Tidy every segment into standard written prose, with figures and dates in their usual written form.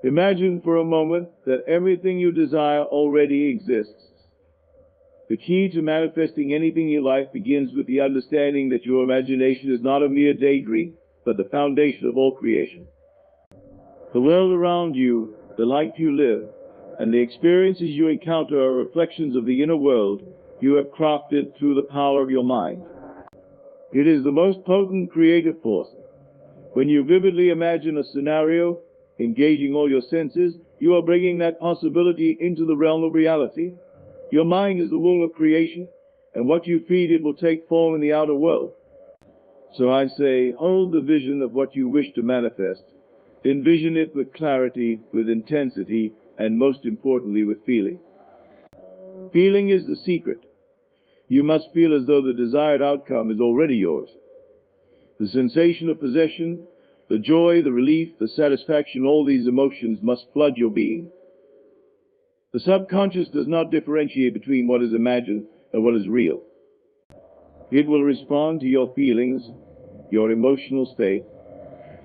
Imagine for a moment that everything you desire already exists. The key to manifesting anything in life begins with the understanding that your imagination is not a mere daydream, but the foundation of all creation. The world around you, the life you live, and the experiences you encounter are reflections of the inner world you have crafted through the power of your mind. It is the most potent creative force. When you vividly imagine a scenario, engaging all your senses, you are bringing that possibility into the realm of reality. Your mind is the womb of creation, and what you feed it will take form in the outer world. So I say, hold the vision of what you wish to manifest. Envision it with clarity, with intensity, and most importantly, with feeling. Feeling is the secret. You must feel as though the desired outcome is already yours. The sensation of possession, the joy, the relief, the satisfaction, all these emotions must flood your being. The subconscious does not differentiate between what is imagined and what is real. It will respond to your feelings, your emotional state,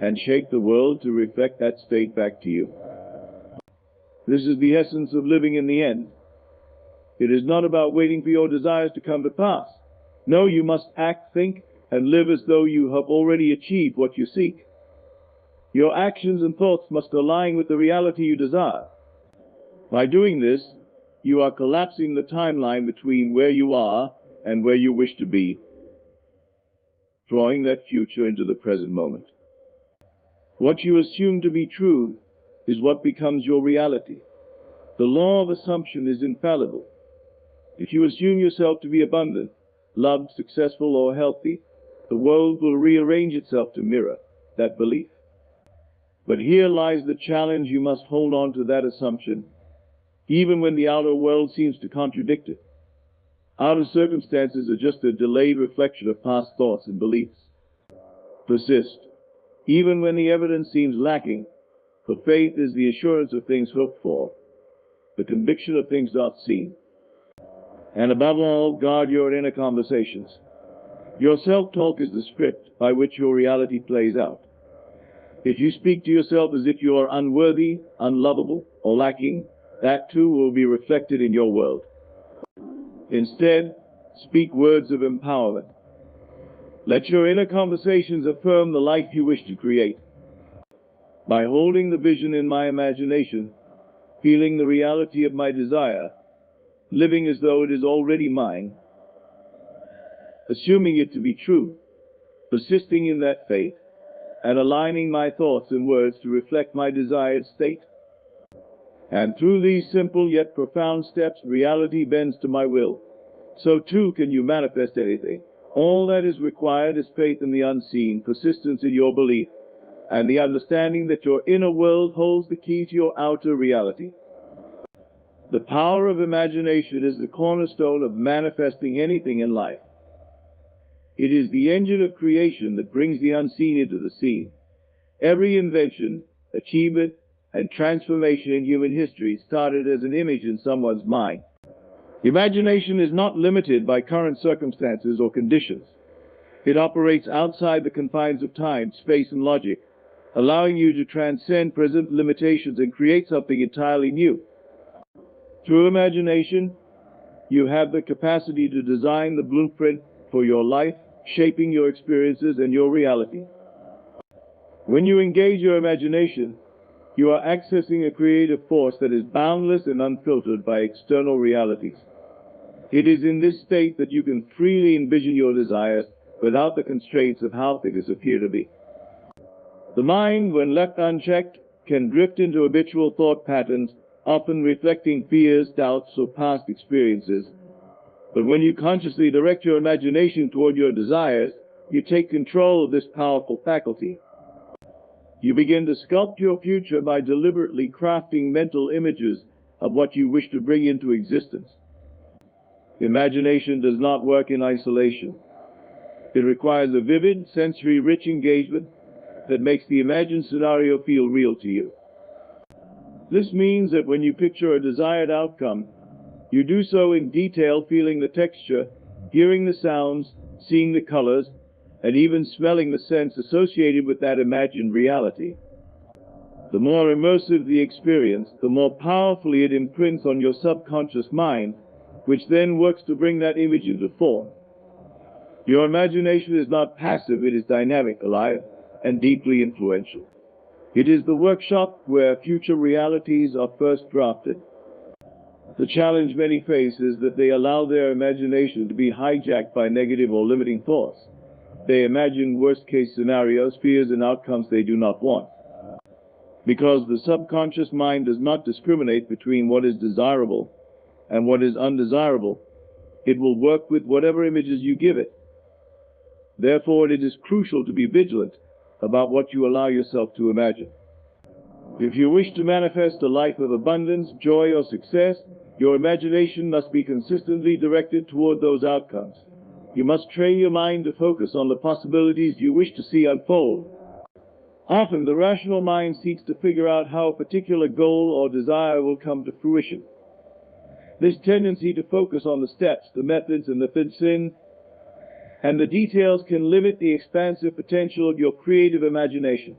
and shape the world to reflect that state back to you. This is the essence of living in the end. It is not about waiting for your desires to come to pass. No, you must act, think, and live as though you have already achieved what you seek. Your actions and thoughts must align with the reality you desire. By doing this, you are collapsing the timeline between where you are and where you wish to be, drawing that future into the present moment. What you assume to be true is what becomes your reality. The law of assumption is infallible. If you assume yourself to be abundant, loved, successful, or healthy, the world will rearrange itself to mirror that belief. But here lies the challenge: you must hold on to that assumption, even when the outer world seems to contradict it. Outer circumstances are just a delayed reflection of past thoughts and beliefs. Persist, even when the evidence seems lacking, for faith is the assurance of things hoped for, the conviction of things not seen. And above all, guard your inner conversations. Your self-talk is the script by which your reality plays out. If you speak to yourself as if you are unworthy, unlovable, or lacking, that too will be reflected in your world. Instead, speak words of empowerment. Let your inner conversations affirm the life you wish to create. By holding the vision in my imagination, feeling the reality of my desire, living as though it is already mine, assuming it to be true, persisting in that faith, and aligning my thoughts and words to reflect my desired state. And through these simple yet profound steps, reality bends to my will. So too can you manifest anything. All that is required is faith in the unseen, persistence in your belief, and the understanding that your inner world holds the key to your outer reality. The power of imagination is the cornerstone of manifesting anything in life. It is the engine of creation that brings the unseen into the scene. Every invention, achievement, and transformation in human history started as an image in someone's mind. Imagination is not limited by current circumstances or conditions. It operates outside the confines of time, space, and logic, allowing you to transcend present limitations and create something entirely new. Through imagination, you have the capacity to design the blueprint for your life, shaping your experiences and your reality. When you engage your imagination, you are accessing a creative force that is boundless and unfiltered by external realities. It is in this state that you can freely envision your desires without the constraints of how things appear to be. The mind, when left unchecked, can drift into habitual thought patterns, often reflecting fears, doubts, or past experiences. But when you consciously direct your imagination toward your desires, you take control of this powerful faculty. You begin to sculpt your future by deliberately crafting mental images of what you wish to bring into existence. Imagination does not work in isolation. It requires a vivid, sensory-rich engagement that makes the imagined scenario feel real to you. This means that when you picture a desired outcome, you do so in detail, feeling the texture, hearing the sounds, seeing the colors, and even smelling the scents associated with that imagined reality. The more immersive the experience, the more powerfully it imprints on your subconscious mind, which then works to bring that image into form. Your imagination is not passive, it is dynamic, alive, and deeply influential. It is the workshop where future realities are first drafted. The challenge many face is that they allow their imagination to be hijacked by negative or limiting thoughts. They imagine worst-case scenarios, fears, and outcomes they do not want. Because the subconscious mind does not discriminate between what is desirable and what is undesirable, it will work with whatever images you give it. Therefore, it is crucial to be vigilant about what you allow yourself to imagine. If you wish to manifest a life of abundance, joy, or success, your imagination must be consistently directed toward those outcomes. You must train your mind to focus on the possibilities you wish to see unfold. Often, the rational mind seeks to figure out how a particular goal or desire will come to fruition. This tendency to focus on the steps, the methods, and the fits-in, and the details can limit the expansive potential of your creative imagination.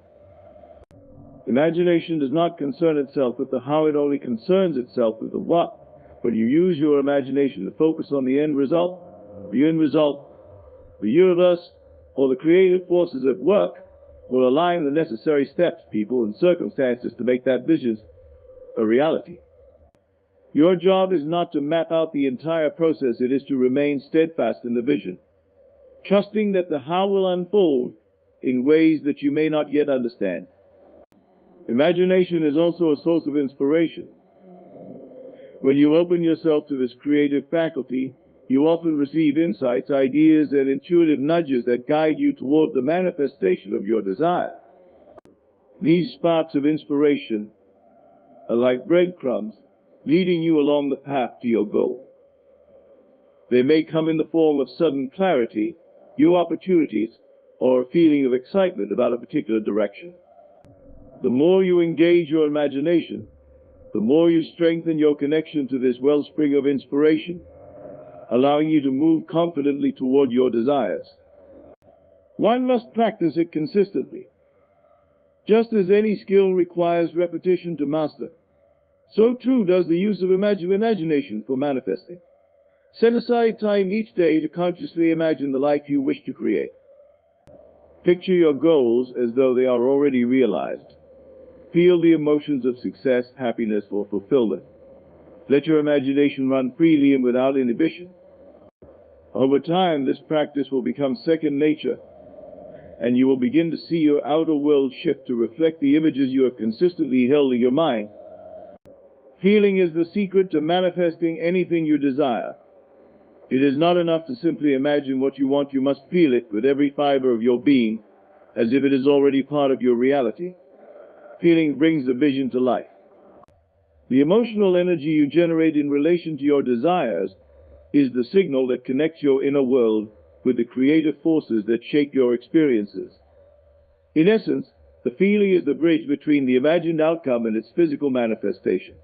Imagination does not concern itself with the how, it only concerns itself with the what. When you use your imagination to focus on the end result, the universe, or the creative forces at work will align the necessary steps, people, and circumstances to make that vision a reality. Your job is not to map out the entire process, it is to remain steadfast in the vision, trusting that the how will unfold in ways that you may not yet understand. Imagination is also a source of inspiration. When you open yourself to this creative faculty, you often receive insights, ideas, and intuitive nudges that guide you toward the manifestation of your desire. These sparks of inspiration are like breadcrumbs, leading you along the path to your goal. They may come in the form of sudden clarity, new opportunities, or a feeling of excitement about a particular direction. The more you engage your imagination, the more you strengthen your connection to this wellspring of inspiration, allowing you to move confidently toward your desires. One must practice it consistently. Just as any skill requires repetition to master, so too does the use of imagination for manifesting. Set aside time each day to consciously imagine the life you wish to create. Picture your goals as though they are already realized. Feel the emotions of success, happiness, or fulfillment. Let your imagination run freely and without inhibition. Over time, this practice will become second nature, and you will begin to see your outer world shift to reflect the images you have consistently held in your mind. Feeling is the secret to manifesting anything you desire. It is not enough to simply imagine what you want, you must feel it with every fiber of your being, as if it is already part of your reality. Feeling brings the vision to life. The emotional energy you generate in relation to your desires is the signal that connects your inner world with the creative forces that shape your experiences. In essence, the feeling is the bridge between the imagined outcome and its physical manifestation.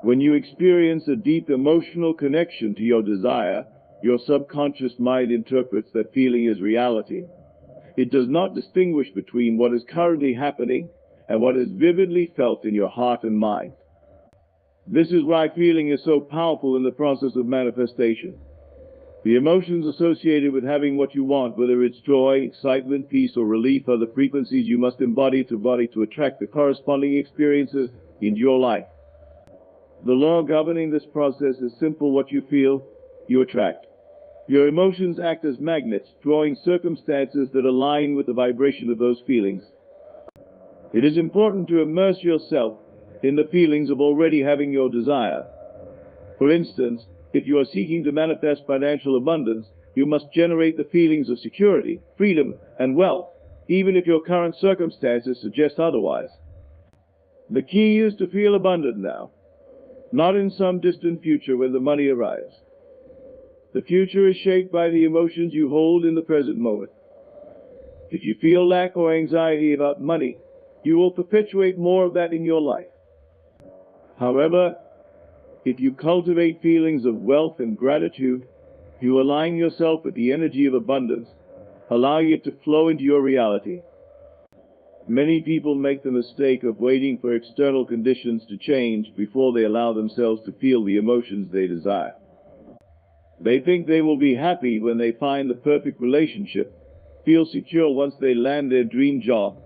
When you experience a deep emotional connection to your desire, your subconscious mind interprets that feeling as reality. It does not distinguish between what is currently happening and what is vividly felt in your heart and mind. This is why feeling is so powerful in the process of manifestation. The emotions associated with having what you want, whether it's joy, excitement, peace, or relief, are the frequencies you must embody to attract the corresponding experiences into your life. The law governing this process is simple: what you feel, you attract. Your emotions act as magnets, drawing circumstances that align with the vibration of those feelings. It is important to immerse yourself in the feelings of already having your desire. For instance, if you are seeking to manifest financial abundance, you must generate the feelings of security, freedom, and wealth, even if your current circumstances suggest otherwise. The key is to feel abundant now, not in some distant future when the money arrives. The future is shaped by the emotions you hold in the present moment. If you feel lack or anxiety about money, you will perpetuate more of that in your life. However, if you cultivate feelings of wealth and gratitude, you align yourself with the energy of abundance, allowing it to flow into your reality. Many people make the mistake of waiting for external conditions to change before they allow themselves to feel the emotions they desire. They think they will be happy when they find the perfect relationship, feel secure once they land their dream job,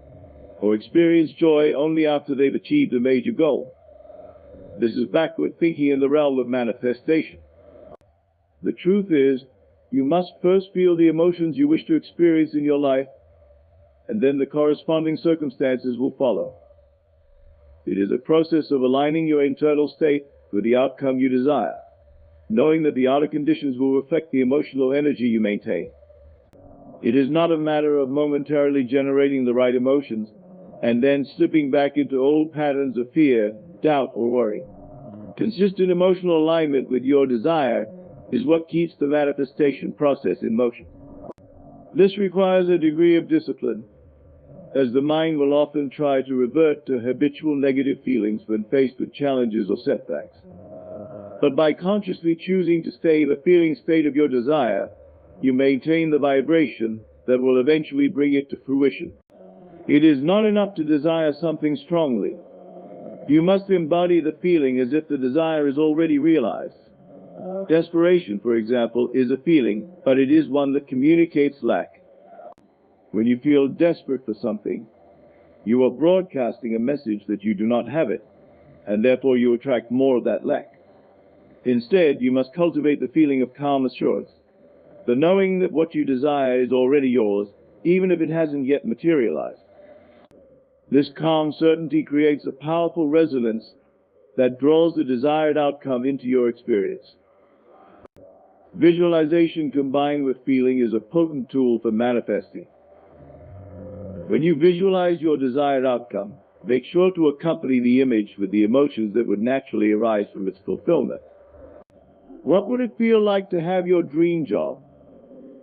or experience joy only after they've achieved a major goal. This is backward thinking in the realm of manifestation. The truth is, you must first feel the emotions you wish to experience in your life, and then the corresponding circumstances will follow. It is a process of aligning your internal state with the outcome you desire, knowing that the outer conditions will reflect the emotional energy you maintain. It is not a matter of momentarily generating the right emotions and then slipping back into old patterns of fear, doubt, or worry. Consistent emotional alignment with your desire is what keeps the manifestation process in motion. This requires a degree of discipline, as the mind will often try to revert to habitual negative feelings when faced with challenges or setbacks. But by consciously choosing to stay in the feeling state of your desire, you maintain the vibration that will eventually bring it to fruition. It is not enough to desire something strongly. You must embody the feeling as if the desire is already realized. Desperation, for example, is a feeling, but it is one that communicates lack. When you feel desperate for something, you are broadcasting a message that you do not have it, and therefore you attract more of that lack. Instead, you must cultivate the feeling of calm assurance, the knowing that what you desire is already yours, even if it hasn't yet materialized. This calm certainty creates a powerful resonance that draws the desired outcome into your experience. Visualization combined with feeling is a potent tool for manifesting. When you visualize your desired outcome, make sure to accompany the image with the emotions that would naturally arise from its fulfillment. What would it feel like to have your dream job?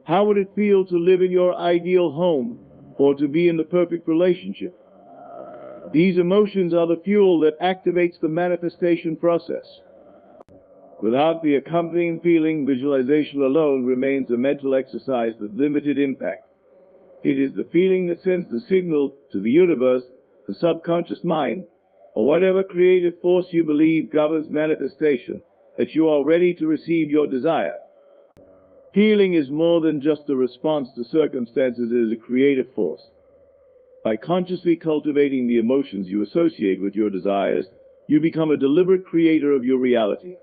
How would it feel to live in your ideal home or to be in the perfect relationship? These emotions are the fuel that activates the manifestation process. Without the accompanying feeling, visualization alone remains a mental exercise with limited impact. It is the feeling that sends the signal to the universe, the subconscious mind, or whatever creative force you believe governs manifestation, that you are ready to receive your desire. Healing is more than just a response to circumstances, it is a creative force. By consciously cultivating the emotions you associate with your desires, you become a deliberate creator of your reality.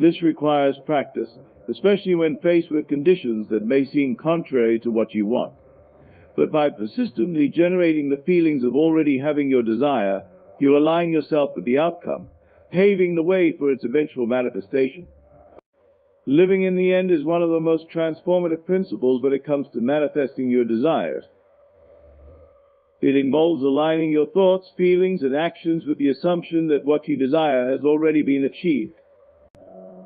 This requires practice, especially when faced with conditions that may seem contrary to what you want. But by persistently generating the feelings of already having your desire, you align yourself with the outcome, paving the way for its eventual manifestation. Living in the end is one of the most transformative principles when it comes to manifesting your desires. It involves aligning your thoughts, feelings, and actions with the assumption that what you desire has already been achieved.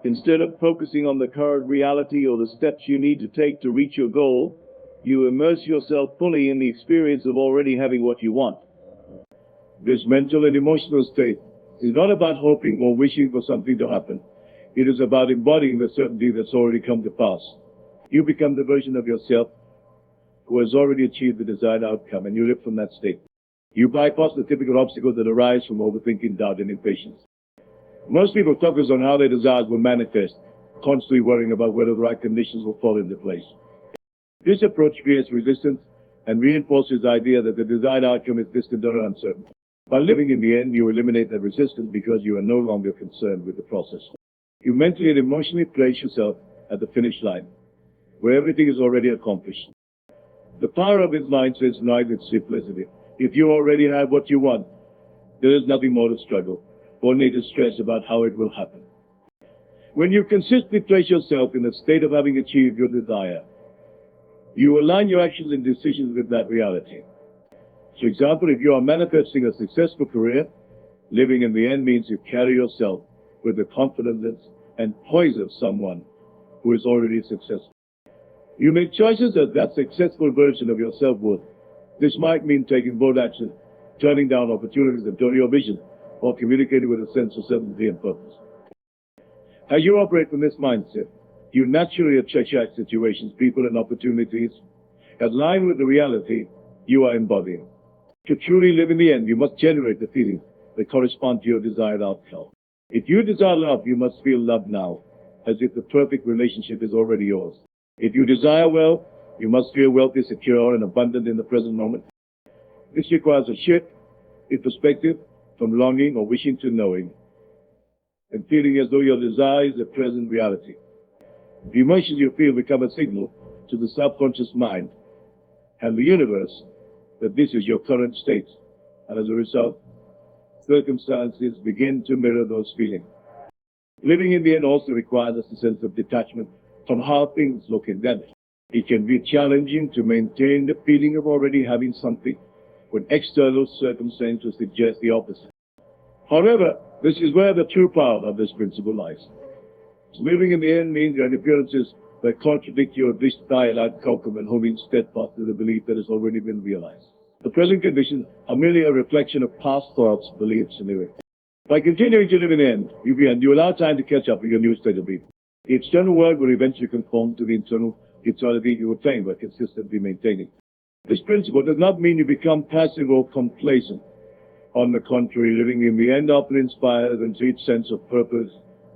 Instead of focusing on the current reality or the steps you need to take to reach your goal, you immerse yourself fully in the experience of already having what you want. This mental and emotional state is not about hoping or wishing for something to happen. It is about embodying the certainty that's already come to pass. You become the version of yourself who has already achieved the desired outcome, and you live from that state. You bypass the typical obstacles that arise from overthinking, doubt, and impatience. Most people focus on how their desires will manifest, constantly worrying about whether the right conditions will fall into place. This approach creates resistance and reinforces the idea that the desired outcome is distant or uncertain. By living in the end, you eliminate that resistance because you are no longer concerned with the process. You mentally and emotionally place yourself at the finish line, where everything is already accomplished. The power of his mindset lies in its simplicity. If you already have what you want, there is nothing more to struggle or need to stress about how it will happen. When you consistently place yourself in the state of having achieved your desire, you align your actions and decisions with that reality. For example, if you are manifesting a successful career, living in the end means you carry yourself with the confidence and poise of someone who is already successful. You make choices as that successful version of yourself would. This might mean taking bold action, turning down opportunities that don't your vision, or communicating with a sense of certainty and purpose. As you operate from this mindset, you naturally attract situations, people, and opportunities that align with the reality you are embodying. To truly live in the end, you must generate the feelings that correspond to your desired outcome. If you desire love, you must feel love now, as if the perfect relationship is already yours. If you desire wealth, you must feel wealthy, secure, and abundant in the present moment. This requires a shift in perspective from longing or wishing to knowing, and feeling as though your desire is a present reality. The emotions you feel become a signal to the subconscious mind and the universe that this is your current state, and as a result, circumstances begin to mirror those feelings. Living in the end also requires a sense of detachment from how things look in them. It can be challenging to maintain the feeling of already having something when external circumstances suggest the opposite. However, this is where the true power of this principle lies. Living in the end means that appearances that contradict your desired outcome and holding steadfast to the belief that has already been realized. The present conditions are merely a reflection of past thoughts, beliefs, and living. By continuing to live in the end, you allow time to catch up with your new state of being. The external world will eventually conform to the internal neutrality you attain by consistently maintaining. This principle does not mean you become passive or complacent. On the contrary, living in the end often inspires a deep sense of purpose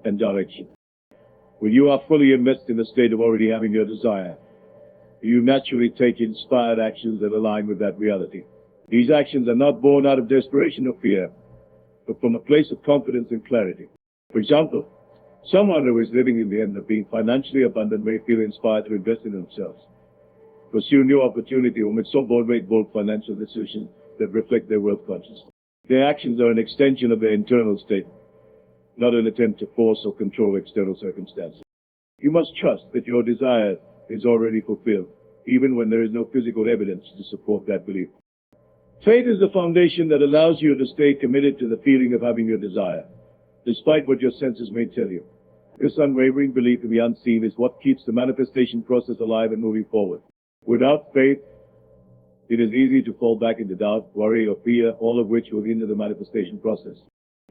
and direction. When you are fully immersed in the state of already having your desire, you naturally take inspired actions that align with that reality. These actions are not born out of desperation or fear, but from a place of confidence and clarity. For example, someone who is living in the end of being financially abundant may feel inspired to invest in themselves, pursue new opportunity, or make bold financial decisions that reflect their wealth consciousness. Their actions are an extension of their internal state, not an attempt to force or control external circumstances. You must trust that your desire is already fulfilled, even when there is no physical evidence to support that belief. Faith is the foundation that allows you to stay committed to the feeling of having your desire, despite what your senses may tell you. This unwavering belief in the unseen is what keeps the manifestation process alive and moving forward. Without faith, it is easy to fall back into doubt, worry, or fear, all of which will hinder the manifestation process.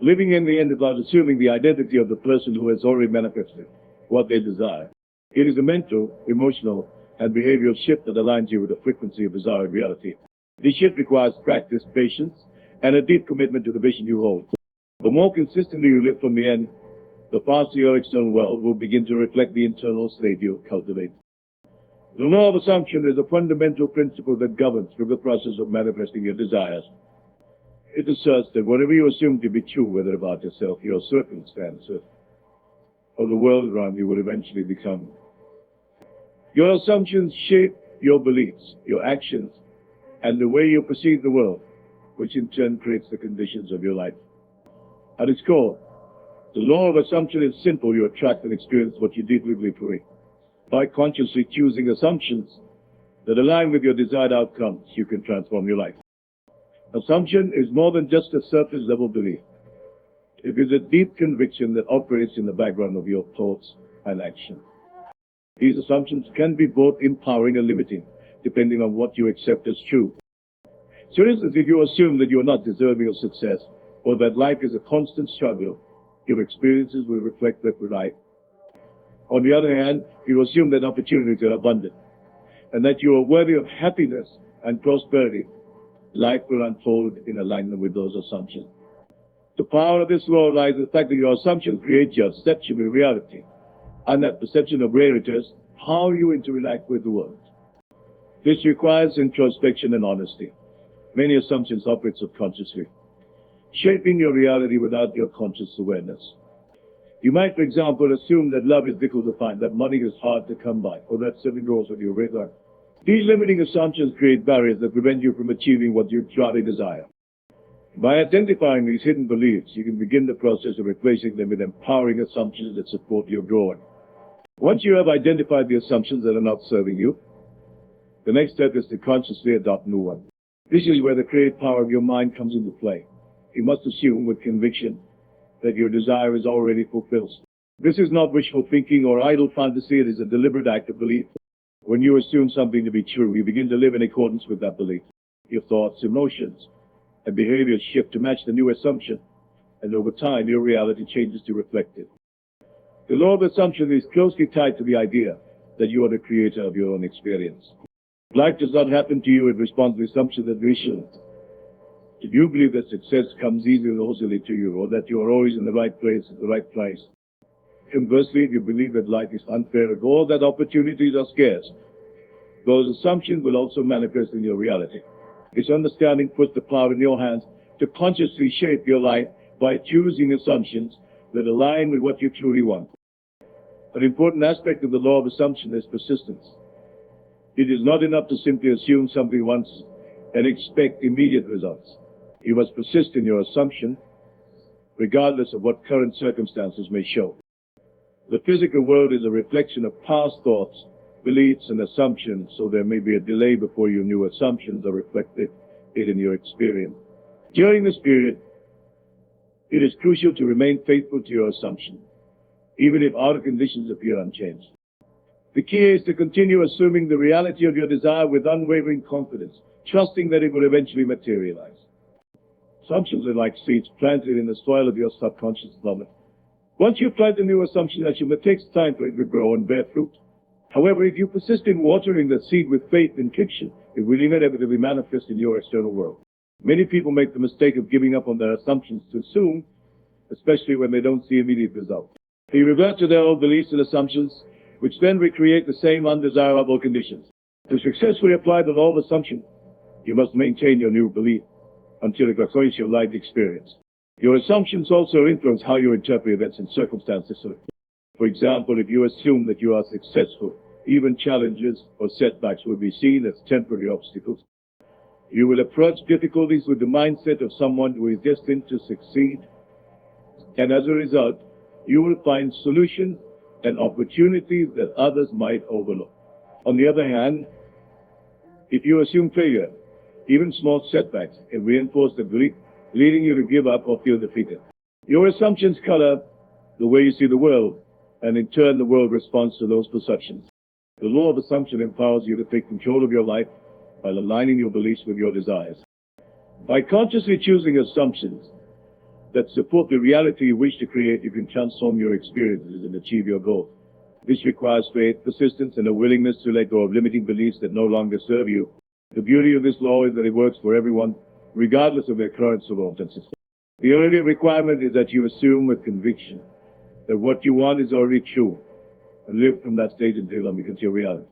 Living in the end is about assuming the identity of the person who has already manifested what they desire. It is a mental, emotional, and behavioral shift that aligns you with the frequency of desired reality. This shift requires practice, patience, and a deep commitment to the vision you hold. The more consistently you live from the end, the faster your external world will begin to reflect the internal state you cultivate. The law of assumption is a fundamental principle that governs through the process of manifesting your desires. It asserts that whatever you assume to be true, whether about yourself, your circumstances, or the world around you, will eventually become. Your assumptions shape your beliefs, your actions, and the way you perceive the world, which in turn creates the conditions of your life. At its core, the law of assumption is simple. You attract and experience what you deeply believe to be. By consciously choosing assumptions that align with your desired outcomes, you can transform your life. Assumption is more than just a surface level belief. It is a deep conviction that operates in the background of your thoughts and actions. These assumptions can be both empowering and limiting, depending on what you accept as true. For instance, if you assume that you are not deserving of success, or that life is a constant struggle, your experiences will reflect that life. On the other hand, you assume that opportunities are abundant, and that you are worthy of happiness and prosperity. Life will unfold in alignment with those assumptions. The power of this law lies in the fact that your assumptions create your perception of reality, and that perception of reality is how you interact with the world. This requires introspection and honesty. Many assumptions operate subconsciously, shaping your reality without your conscious awareness. You might, for example, assume that love is difficult to find, that money is hard to come by, or that setting goals on your radar. These limiting assumptions create barriers that prevent you from achieving what you truly desire. By identifying these hidden beliefs, you can begin the process of replacing them with empowering assumptions that support your growth. Once you have identified the assumptions that are not serving you, the next step is to consciously adopt new ones. This is where the creative power of your mind comes into play. You must assume with conviction that your desire is already fulfilled. This is not wishful thinking or idle fantasy. It is a deliberate act of belief. When you assume something to be true, you begin to live in accordance with that belief. Your thoughts, emotions, and behaviors shift to match the new assumption, and over time, your reality changes to reflect it. The law of assumption is closely tied to the idea that you are the creator of your own experience. Life does not happen to you in response to assumptions and visions. If you believe that success comes easily to you, or that you are always in the right place at the right price, conversely, if you believe that life is unfair or that opportunities are scarce, those assumptions will also manifest in your reality. This understanding puts the power in your hands to consciously shape your life by choosing assumptions that align with what you truly want. An important aspect of the law of assumption is persistence. It is not enough to simply assume something once and expect immediate results. You must persist in your assumption, regardless of what current circumstances may show. The physical world is a reflection of past thoughts, beliefs, and assumptions, so there may be a delay before your new assumptions are reflected in your experience. During this period, it is crucial to remain faithful to your assumption, even if outer conditions appear unchanged. The key is to continue assuming the reality of your desire with unwavering confidence, trusting that it will eventually materialize. Assumptions are like seeds planted in the soil of your subconscious moment. Once you plant a new assumption, it takes time for it to grow and bear fruit. However, if you persist in watering the seed with faith and conviction, it will inevitably manifest in your external world. Many people make the mistake of giving up on their assumptions too soon, especially when they don't see immediate results. They revert to their old beliefs and assumptions, which then recreate the same undesirable conditions. To successfully apply the law of assumption, you must maintain your new belief until it acquires your life experience. Your assumptions also influence how you interpret events and circumstances. For example, if you assume that you are successful, even challenges or setbacks will be seen as temporary obstacles. You will approach difficulties with the mindset of someone who is destined to succeed, and as a result, you will find solutions and opportunities that others might overlook. On the other hand, if you assume failure, even small setbacks can reinforce the belief, leading you to give up or feel defeated. Your assumptions color the way you see the world, and in turn the world responds to those perceptions. The law of assumption empowers you to take control of your life while aligning your beliefs with your desires. By consciously choosing assumptions that support the reality you wish to create, you can transform your experiences and achieve your goals. This requires faith, persistence, and a willingness to let go of limiting beliefs that no longer serve you. The beauty of this law is that it works for everyone, regardless of their current circumstances. The only requirement is that you assume with conviction that what you want is already true, and live from that state until it becomes your reality.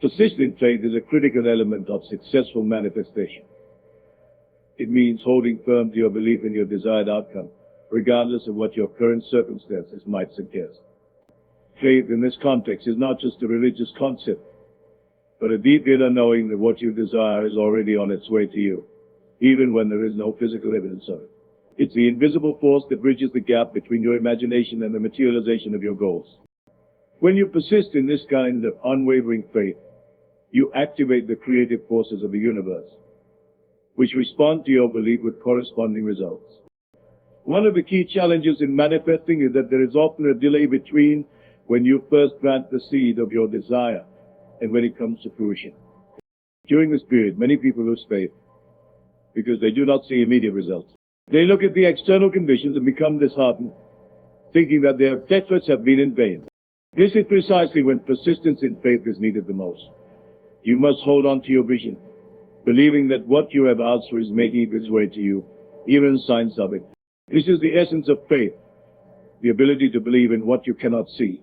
Persistent faith is a critical element of successful manifestation. It means holding firm to your belief in your desired outcome, regardless of what your current circumstances might suggest. Faith in this context is not just a religious concept, but a deep inner knowing that what you desire is already on its way to you, even when there is no physical evidence of it. It's the invisible force that bridges the gap between your imagination and the materialization of your goals. When you persist in this kind of unwavering faith, you activate the creative forces of the universe, which respond to your belief with corresponding results. One of the key challenges in manifesting is that there is often a delay between when you first plant the seed of your desire and when it comes to fruition. During this period, many people lose faith because they do not see immediate results. They look at the external conditions and become disheartened, thinking that their efforts have been in vain. This is precisely when persistence in faith is needed the most. You must hold on to your vision, believing that what you have asked for is making its way to you, even signs of it. This is the essence of faith, the ability to believe in what you cannot see.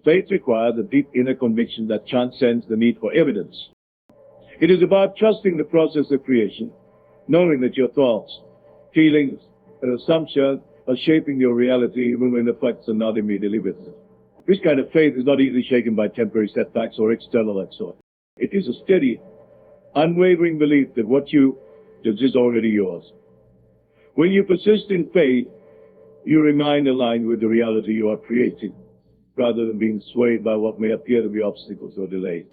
Faith requires a deep inner conviction that transcends the need for evidence. It is about trusting the process of creation, knowing that your thoughts, feelings, and assumptions are shaping your reality even when the facts are not immediately visible. This kind of faith is not easily shaken by temporary setbacks or external exhort. It is a steady, unwavering belief that what you desire is already yours. When you persist in faith, you remain aligned with the reality you are creating, rather than being swayed by what may appear to be obstacles or delays.